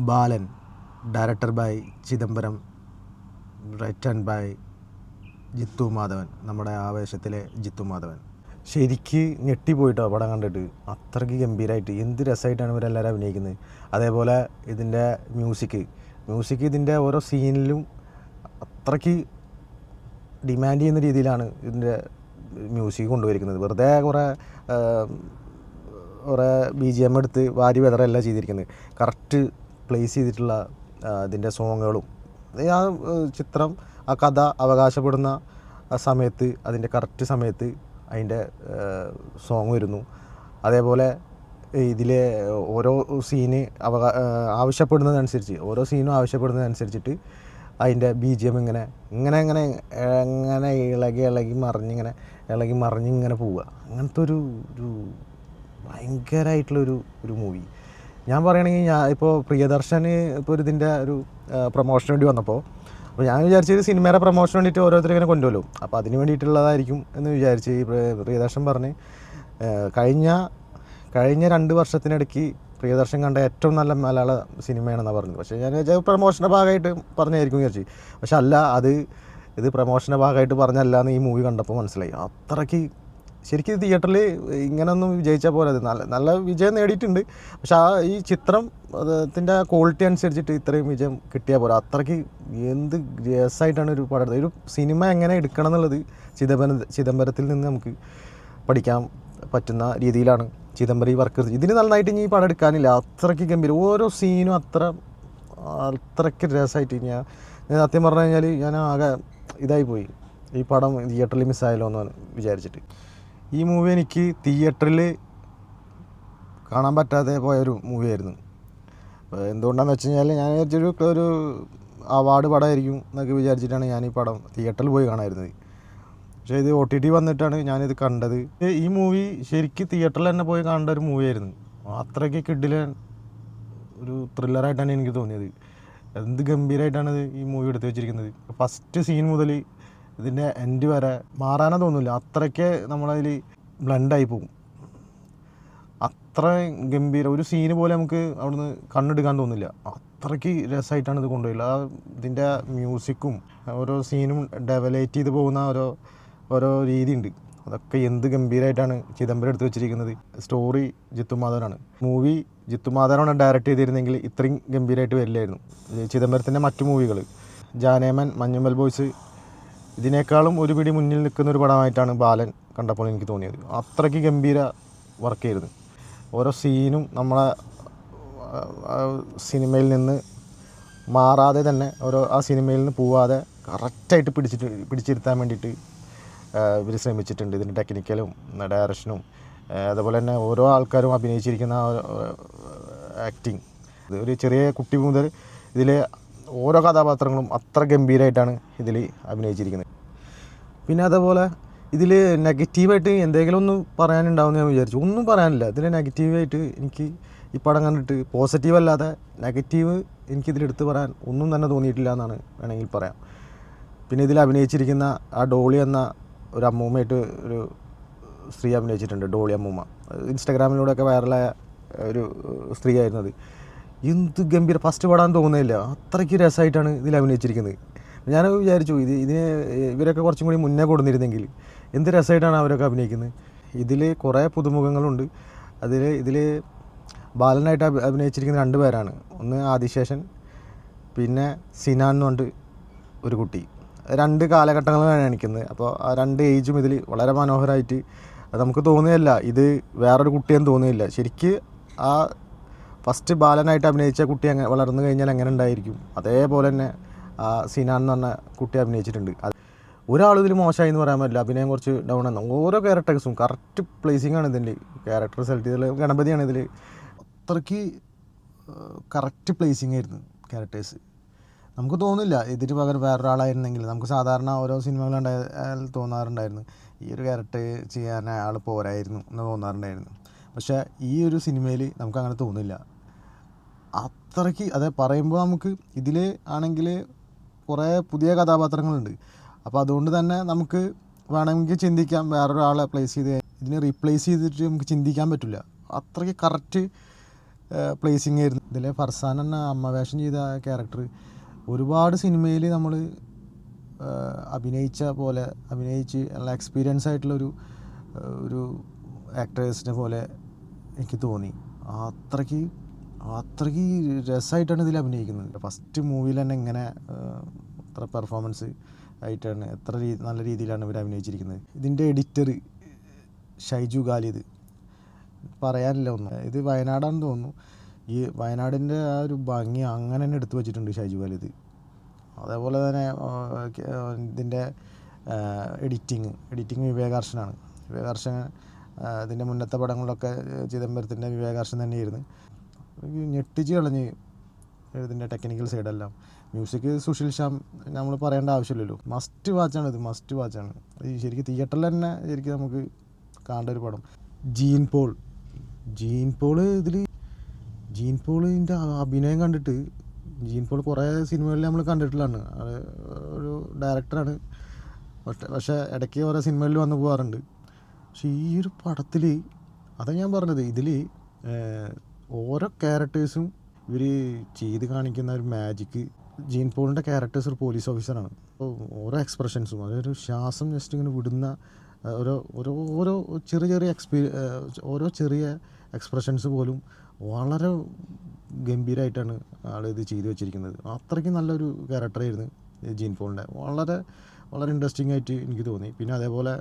Balan, director by Chidambaram, written by Jithu Madhavan, നമ്മുടെ ആവേശത്തിലെ ജിത്തു മാധവൻ. ശരിക്ക് ഞെട്ടിപ്പോയിട്ടോ പടം കണ്ടിട്ട്. അത്രയ്ക്ക് ഗംഭീരമായിട്ട് എന്ത് രസമായിട്ടാണ് ഇവരെല്ലാവരും അഭിനയിക്കുന്നത്. അതേപോലെ ഇതിൻ്റെ മ്യൂസിക് ഇതിൻ്റെ ഓരോ സീനിലും അത്രയ്ക്ക് ഡിമാൻഡ് ചെയ്യുന്ന രീതിയിലാണ് ഇതിൻ്റെ മ്യൂസിക് കൊണ്ടുവരിക്കുന്നത്. വെറുതെ കുറേ BGM എടുത്ത് വാരി വെതറല്ല ചെയ്തിരിക്കുന്നത്. കറക്റ്റ് പ്ലേസ് ചെയ്തിട്ടുള്ള ഇതിൻ്റെ സോങ്ങുകളും ആ ചിത്രം ആ കഥ അവകാശപ്പെടുന്ന ആ സമയത്ത് അതിൻ്റെ കറക്റ്റ് സമയത്ത് അതിൻ്റെ സോങ് വരുന്നു. അതേപോലെ ഇതിലെ ഓരോ സീന് ഓരോ സീനും ആവശ്യപ്പെടുന്നതനുസരിച്ചിട്ട് അതിൻ്റെ BGM ഇങ്ങനെ ഇളകി മറിഞ്ഞിങ്ങനെ പോവുക. അങ്ങനത്തെ ഒരു ഭയങ്കരമായിട്ടുള്ളൊരു മൂവി. ഞാൻ പറയുകയാണെങ്കിൽ ഇപ്പോൾ പ്രിയദർശന് ഇപ്പോൾ ഇതിൻ്റെ ഒരു പ്രൊമോഷന് വേണ്ടി വന്നപ്പോൾ ഞാൻ വിചാരിച്ചൊരു സിനിമയുടെ പ്രൊമോഷന് വേണ്ടിയിട്ട് ഓരോരുത്തർ ഇങ്ങനെ കൊണ്ടുവല്ലോ, അപ്പോൾ അതിന് വേണ്ടിയിട്ടുള്ളതായിരിക്കും എന്ന് വിചാരിച്ച് ഈ പ്രിയദർശൻ പറഞ്ഞ് കഴിഞ്ഞ 2 വർഷത്തിനിടയ്ക്ക് പ്രിയദർശൻ കണ്ട ഏറ്റവും നല്ല മലയാള സിനിമയാണെന്നാണ് പറഞ്ഞത്. പക്ഷേ ഞാൻ വിചാരിച്ച പ്രൊമോഷൻ്റെ ഭാഗമായിട്ട് പറഞ്ഞായിരിക്കും വിചാരിച്ചു. പക്ഷെ അല്ല, ഇത് പ്രൊമോഷൻ്റെ ഭാഗമായിട്ട് പറഞ്ഞല്ല എന്ന് ഈ മൂവി കണ്ടപ്പോൾ മനസ്സിലായി. അത്രയ്ക്ക് ശരിക്കും തിയേറ്ററിൽ ഇങ്ങനെയൊന്നും വിജയിച്ചാൽ പോലെ അത് നല്ല വിജയം നേടിയിട്ടുണ്ട്. പക്ഷെ ഈ ചിത്രത്തിൻ്റെ ക്വാളിറ്റി അനുസരിച്ചിട്ട് ഇത്രയും വിജയം കിട്ടിയാൽ പോലെ. അത്രയ്ക്ക് എന്ത് രസമായിട്ടാണ് ഒരു പടം. ഒരു സിനിമ എങ്ങനെ എടുക്കണം എന്നുള്ളത് ചിദംബരത്തിൽ നിന്ന് നമുക്ക് പഠിക്കാൻ പറ്റുന്ന രീതിയിലാണ് ചിദംബരം ഈ വർക്ക്. ഇതിന് നന്നായിട്ട് ഇനി ഈ പടം എടുക്കാനില്ല. അത്രയ്ക്ക് ഗംഭീരം, ഓരോ സീനും അത്രയ്ക്ക് രസമായിട്ട്. ഞാൻ സത്യം പറഞ്ഞു കഴിഞ്ഞാൽ ഞാൻ ആകെ ഇതായിപ്പോയി ഈ പടം തിയേറ്ററിൽ മിസ്സായല്ലോ എന്ന് വിചാരിച്ചിട്ട്. ഈ മൂവി എനിക്ക് തിയേറ്ററിൽ കാണാൻ പറ്റാതെ പോയൊരു മൂവിയായിരുന്നു. എന്തുകൊണ്ടാണെന്ന് വെച്ച് കഴിഞ്ഞാൽ ഞാൻ ഒരു അവാർഡ് പടമായിരിക്കും എന്നൊക്കെ വിചാരിച്ചിട്ടാണ് ഞാൻ ഈ പടം തിയേറ്ററിൽ പോയി കാണാമായിരുന്നത്. പക്ഷേ ഇത് OTT വന്നിട്ടാണ് ഞാനിത് കണ്ടത്. ഈ മൂവി ശരിക്കും തിയേറ്ററിൽ തന്നെ പോയി കാണേണ്ട ഒരു മൂവിയായിരുന്നു. അത്രയ്ക്ക് കിഡിലൻ ഒരു ത്രില്ലറായിട്ടാണ് എനിക്ക് തോന്നിയത്. എന്ത് ഗംഭീരമായിട്ടാണ് ഈ മൂവി എടുത്തു വെച്ചിരിക്കുന്നത്. ഫസ്റ്റ് സീൻ മുതൽ ഇതിൻ്റെ എൻഡ് വരെ മാറാനേ തോന്നില്ല. അത്രയ്ക്ക് നമ്മളതിൽ ബ്ലെൻഡായി പോകും. അത്ര ഗംഭീരം ഒരു സീന് പോലെ നമുക്ക് അവിടുന്ന് കണ്ണെടുക്കാൻ തോന്നില്ല. അത്രയ്ക്ക് രസമായിട്ടാണ് ഇത് കൊണ്ടുപോയില്ല. ഇതിൻ്റെ മ്യൂസിക്കും ഓരോ സീനും ഡെവലറ്റ് ചെയ്ത് പോകുന്ന ഓരോ രീതിയുണ്ട്. അതൊക്കെ എന്ത് ഗംഭീരമായിട്ടാണ് ചിദംബരം എടുത്ത് വെച്ചിരിക്കുന്നത്. സ്റ്റോറി ജിത്തു മാധവനാണ്. മൂവി ജിത്തു മാധവനാണ് ഡയറക്റ്റ് ചെയ്തിരുന്നെങ്കിൽ ഇത്രയും ഗംഭീരമായിട്ട് വരില്ലായിരുന്നു. ചിദംബരത്തിൻ്റെ മറ്റു മൂവികൾ ജാനേമൻ, മഞ്ഞുമൽ ബോയ്സ് ഇതിനേക്കാളും ഒരു പിടി മുന്നിൽ നിൽക്കുന്ന ഒരു പടമായിട്ടാണ് ബാലൻ കണ്ടപ്പോൾ എനിക്ക് തോന്നിയത്. അത്രയ്ക്ക് ഗംഭീര വർക്ക് ചെയ്തിരുന്നു. ഓരോ സീനും നമ്മളെ സിനിമയിൽ നിന്ന് മാറാതെ തന്നെ ആ സിനിമയിൽ നിന്ന് പോവാതെ കറക്റ്റായിട്ട് പിടിച്ചിരുത്താൻ വേണ്ടിയിട്ട് ഇവർ ശ്രമിച്ചിട്ടുണ്ട്. ഇതിൻ്റെ ടെക്നിക്കലും ഡയറക്ഷനും അതുപോലെ തന്നെ ഓരോ ആൾക്കാരും അഭിനയിച്ചിരിക്കുന്ന ആക്ടിങ്. ഒരു ചെറിയ കുട്ടി മുതൽ ഇതിലെ ഓരോ കഥാപാത്രങ്ങളും അത്ര ഗംഭീരമായിട്ടാണ് ഇതിൽ അഭിനയിച്ചിരിക്കുന്നത്. പിന്നെ അതേപോലെ ഇതിൽ നെഗറ്റീവായിട്ട് എന്തെങ്കിലും ഒന്ന് പറയാനുണ്ടാവുമെന്ന് ഞാൻ വിചാരിച്ചു. ഒന്നും പറയാനില്ല. ഇതിൽ നെഗറ്റീവായിട്ട് എനിക്ക് ഈ പടം കണ്ടിട്ട് പോസിറ്റീവ് അല്ലാതെ നെഗറ്റീവ് എനിക്കിതിലെടുത്ത് പറയാൻ ഒന്നും തന്നെ തോന്നിയിട്ടില്ല എന്നാണ് വേണമെങ്കിൽ പറയാം. പിന്നെ ഇതിൽ അഭിനയിച്ചിരിക്കുന്ന ആ ഡോളി എന്ന ഒരു അമ്മൂമ്മയായിട്ട് ഒരു സ്ത്രീ അഭിനയിച്ചിട്ടുണ്ട്. ഡോളി അമ്മൂമ്മ ഇൻസ്റ്റാഗ്രാമിലൂടെയൊക്കെ വൈറലായ ഒരു സ്ത്രീ ആയിരുന്നത്. എന്ത് ഗംഭീരം, ഫസ്റ്റ് പടാൻ തോന്നുന്നില്ല. അത്രയ്ക്ക് രസമായിട്ടാണ് ഇതിൽ അഭിനയിച്ചിരിക്കുന്നത്. ഞാൻ വിചാരിച്ചു ഇവരൊക്കെ കുറച്ചും കൂടി മുന്നേ കൊടുത്തിരുന്നെങ്കിൽ എന്ത് രസമായിട്ടാണ് അവരൊക്കെ അഭിനയിക്കുന്നത്. ഇതിൽ കുറേ പുതുമുഖങ്ങളുണ്ട്. ഇതിൽ ബാലനായിട്ട് അഭിനയിച്ചിരിക്കുന്ന 2 പേരാണ്. ഒന്ന് ആദിശേഷൻ, പിന്നെ സിനാൻ എന്ന് പറഞ്ഞിട്ട് ഒരു കുട്ടി. 2 കാലഘട്ടങ്ങളാണ് കാണിക്കുന്നത്. അപ്പോൾ ആ 2 ഏജും ഇതിൽ വളരെ മനോഹരമായിട്ട് നമുക്ക് തോന്നുകയല്ല ഇത് വേറൊരു കുട്ടിയെന്ന് തോന്നുകയില്ല. ശരിക്ക് ആ ഫസ്റ്റ് ബാലനായിട്ട് അഭിനയിച്ച കുട്ടി വളർന്നു കഴിഞ്ഞാൽ എങ്ങനെ ഉണ്ടായിരിക്കും അതേപോലെ തന്നെ ആ സിനാൻ എന്ന് പറഞ്ഞ കുട്ടി അഭിനയിച്ചിട്ടുണ്ട്. ഒരാൾ ഇതിൽ മോശമായി എന്ന് പറയാൻ പറ്റില്ല. അഭിനയം കുറച്ച് ഡൗൺ ആണ്. ഓരോ ക്യാരക്ടേഴ്സും കറക്റ്റ് പ്ലേസിംഗ് ആണ് ഇതിൻ്റെ. ക്യാരക്ടർ സെലക്ട് ചെയ്തതിൽ ഗണപതിയാണ് ഇതിൽ. അത്രയ്ക്ക് കറക്റ്റ് പ്ലേസിംഗ് ആയിരുന്നു ക്യാരക്ടേഴ്സ്. നമുക്ക് തോന്നില്ല ഇതിന് പകരം വേറൊരാളായിരുന്നെങ്കിൽ. നമുക്ക് സാധാരണ ഓരോ സിനിമകളുണ്ടായാൽ തോന്നാറുണ്ടായിരുന്നു ഈ ഒരു ക്യാരക്ടർ ചെയ്യാൻ ആൾ പോരായിരുന്നു എന്ന് തോന്നാറുണ്ടായിരുന്നു. പക്ഷേ ഈ ഒരു സിനിമയിൽ നമുക്ക് അങ്ങനെ തോന്നില്ല. അത്രയ്ക്ക് പറയുമ്പോൾ നമുക്ക് ഇതിൽ ആണെങ്കിൽ കുറേ പുതിയ കഥാപാത്രങ്ങളുണ്ട്. അപ്പോൾ അതുകൊണ്ട് തന്നെ നമുക്ക് വേണമെങ്കിൽ ചിന്തിക്കാം വേറൊരാളെ ഇതിനെ റീപ്ലേസ് ചെയ്തിട്ട് നമുക്ക് ചിന്തിക്കാൻ പറ്റില്ല. അത്രയ്ക്ക് കറക്റ്റ് പ്ലേസിങ് ആയിരുന്നു. ഇതിലെ ഫർസാൻ എന്ന അമ്മ വേഷം ചെയ്ത ക്യാരക്ടർ ഒരുപാട് സിനിമയിൽ നമ്മൾ അഭിനയിച്ച പോലെ അഭിനയിച്ച് നല്ല എക്സ്പീരിയൻസ് ആയിട്ടുള്ളൊരു ഒരു ആക്ടേഴ്സിനെ പോലെ എനിക്ക് തോന്നി. അത്രയ്ക്ക് അത്രയ്ക്ക് രസമായിട്ടാണ് ഇതിൽ അഭിനയിക്കുന്നത്. ഫസ്റ്റ് മൂവിയിൽ തന്നെ ഇങ്ങനെ അത്ര പെർഫോമൻസ് ആയിട്ടാണ് നല്ല രീതിയിലാണ് ഇവർ അഭിനയിച്ചിരിക്കുന്നത്. ഇതിൻ്റെ എഡിറ്റർ ഷൈജു ഖാലിദ്, പറയാനില്ല ഒന്നും. ഇത് വയനാടാണെന്ന് തോന്നുന്നു. ഈ വയനാടിൻ്റെ ആ ഒരു ഭംഗി അങ്ങനെ തന്നെ എടുത്തു വച്ചിട്ടുണ്ട് ഷൈജു ഖാലിദ്. അതേപോലെ തന്നെ ഇതിൻ്റെ എഡിറ്റിങ് വിവേകാർഷനാണ്. വിവേകാർഷൻ ഇതിൻ്റെ മുന്നത്തെ പടങ്ങളിലൊക്കെ ചിദംബരത്തിൻ്റെ വിവേകാർഷൻ തന്നെയായിരുന്നു. ഞെട്ടിച്ച് കളഞ്ഞ് ഇതിൻ്റെ ടെക്നിക്കൽ സൈഡെല്ലാം. മ്യൂസിക് സുശീൽ ശ്യാം നമ്മൾ പറയേണ്ട ആവശ്യമില്ലല്ലോ. മസ്റ്റ് വാച്ചാണ് ഇത്, മസ്റ്റ് വാച്ചാണ്. ഈ ശരിക്കും തിയേറ്ററിൽ തന്നെ ശരിക്കും നമുക്ക് കാണേണ്ട ഒരു പടം. ജീൻ പോളിൻ്റെ അഭിനയം കണ്ടിട്ട്, ജീൻ പോൾ കുറേ സിനിമകളിൽ നമ്മൾ കണ്ടിട്ടുള്ളതാണ്. അത് ഒരു ഡയറക്ടറാണ്, പക്ഷേ ഇടയ്ക്ക് ഓരോ സിനിമകളിൽ വന്ന് പോകാറുണ്ട്. പക്ഷേ ഈ ഒരു പടത്തിൽ അതാണ് ഞാൻ പറഞ്ഞത്, ഇതിൽ ഓരോ ക്യാരക്ടേഴ്സും ഇവർ ചെയ്ത് കാണിക്കുന്ന ഒരു മാജിക്ക്. ജീൻ പോളിൻ്റെ ക്യാരക്ടേഴ്സ് ഒരു പോലീസ് ഓഫീസറാണ്. അപ്പോൾ ഓരോ എക്സ്പ്രഷൻസും, അതൊരു ശ്വാസം ജസ്റ്റ് ഇങ്ങനെ വിടുന്ന ഓരോ ചെറിയ എക്സ്പ്രഷൻസ് പോലും വളരെ ഗംഭീരമായിട്ടാണ് ആളിത് ചെയ്തു വെച്ചിരിക്കുന്നത്. അത്രയ്ക്ക് നല്ലൊരു ക്യാരക്ടറായിരുന്നു ജീൻ പോളിൻ്റെ. വളരെ വളരെ ഇൻട്രസ്റ്റിംഗ് ആയിട്ട് എനിക്ക് തോന്നി. പിന്നെ അതേപോലെ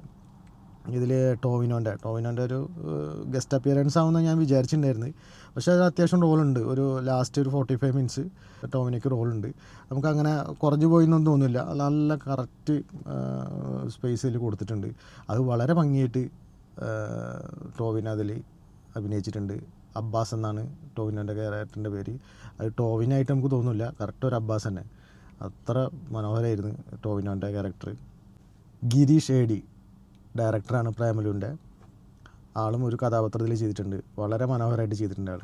ഇതിൽ ടോവിനോൻ്റെ ഒരു ഗസ്റ്റ് അപ്പിയറൻസ് ആവുമെന്ന് ഞാൻ വിചാരിച്ചിട്ടുണ്ടായിരുന്നു. പക്ഷേ അത് അത്യാവശ്യം റോളുണ്ട്. ഒരു ലാസ്റ്റ് ഒരു 45 മിനിറ്റ്സ് ടോവിനോയ്ക്ക് റോളുണ്ട്. നമുക്കങ്ങനെ കുറഞ്ഞു പോയിന്നൊന്നും തോന്നില്ല. നല്ല കറക്റ്റ് സ്പേസിൽ കൊടുത്തിട്ടുണ്ട്. അത് വളരെ ഭംഗിയായിട്ട് ടോവിനോ അതിൽ അഭിനയിച്ചിട്ടുണ്ട്. അബ്ബാസ് എന്നാണ് ടോവിനോൻ്റെ ക്യാരക്ടറിൻ്റെ പേര്. അത് ടോവിനായിട്ട് നമുക്ക് തോന്നില്ല, കറക്റ്റ് ഒരു അബ്ബാസ് തന്നെ. അത്ര മനോഹരമായിരുന്നു ടോവിനോൻ്റെ ക്യാരക്ടർ. ഗിരീഷ് ഏടി ഡയറക്ടറാണ്, പ്രേമലുവിൻ്റെ ആളും ഒരു കഥാപാത്രത്തിൽ ചെയ്തിട്ടുണ്ട്. വളരെ മനോഹരമായിട്ട് ചെയ്തിട്ടുണ്ട് ആൾ.